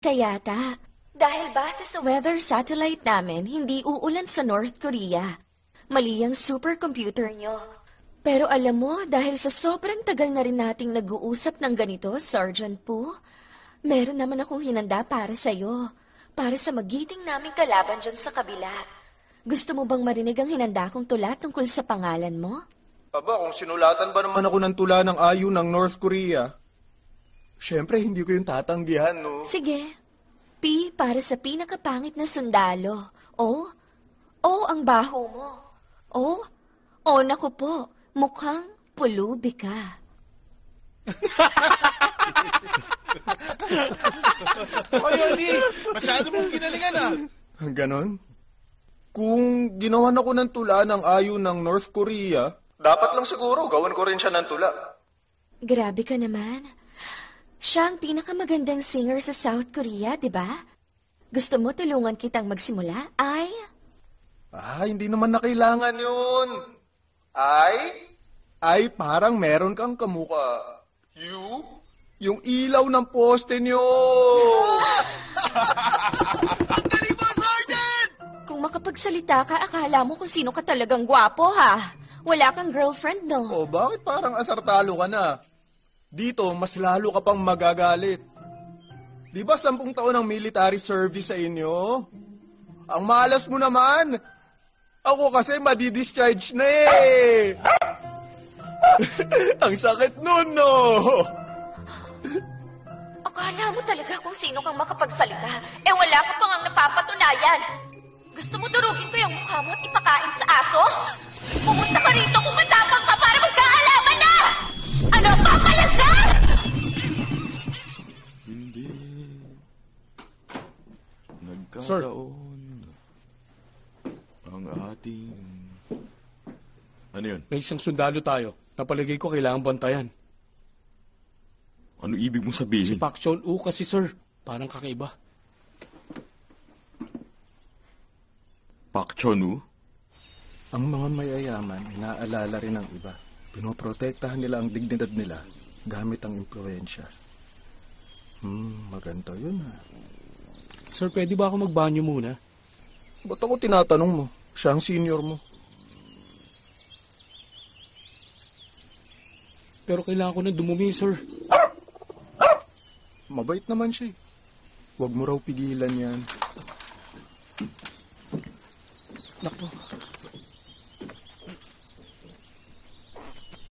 Kayata, dahil base sa weather satellite namin, hindi uulan sa North Korea. Mali ang supercomputer nyo. Pero alam mo, dahil sa sobrang tagal na rin nating nag-uusap ng ganito, Sergeant Poo, meron naman akong hinanda para sa'yo. Para sa magiting naming kalaban dyan sa kabila. Gusto mo bang marinig ang hinanda kong tula tungkol sa pangalan mo? Aba, kung sinulatan ba naman ako ng tula ng ayu ng North Korea, syempre hindi ko yung tatanggihan, no? Sige. P para sa pinakapangit na sundalo. O ang baho mo. O naku po, mukhang pulubi ka. Ay, Andy! Masyado mong ginalingan, ah! Ganon? Kung ginawan ako ng tula ng ayu ng North Korea, dapat lang siguro gawin ko rin siya ng tula. Grabe ka naman. Siya ang pinakamagandang singer sa South Korea, di ba? Gusto mo tulungan kitang magsimula? Hindi naman na kailangan yun. Ay, parang meron kang kamuka. Yung ilaw ng poste niyo. Kung makapagsalita ka, akala mo kung sino ka talagang gwapo, ha? Wala kang girlfriend, no? O, bakit parang asartalo ka na? Dito, mas lalo ka pang magagalit. Di ba 10 taon ng military service sa inyo? Ang malas mo naman. Ako kasi madi-discharge na eh. Ang sakit nun, no? Akala mo talaga kung sino kang makapagsalita. Wala ka pang ang napapatunayan. Gusto mo durugin ko yung mukha mo at ipakain sa aso? Pumunta ka rito kung matapang ka para magkaalaman na! Ano, papalag ka? Hindi. Nagkataon. Ang ating... Ano yun? May isang sundalo tayo. Napalagay ko kailangan bantayan. Ano ibig mong Si sabihin? Pak Chon-woo kasi, sir. Parang kakaiba. Pak Chon-woo? Ang mga mayayaman, inaalala rin ng iba. Pinoprotektahan nila ang dignidad nila gamit ang impluensya. Maganda yun, ha. Sir, pwede ba ako magbanyo muna? Ba't ako tinatanong mo? Siya ang senior mo. Pero kailangan ko na dumumi, sir. Mabait naman siya. Huwag mo raw pigilan yan. Naku.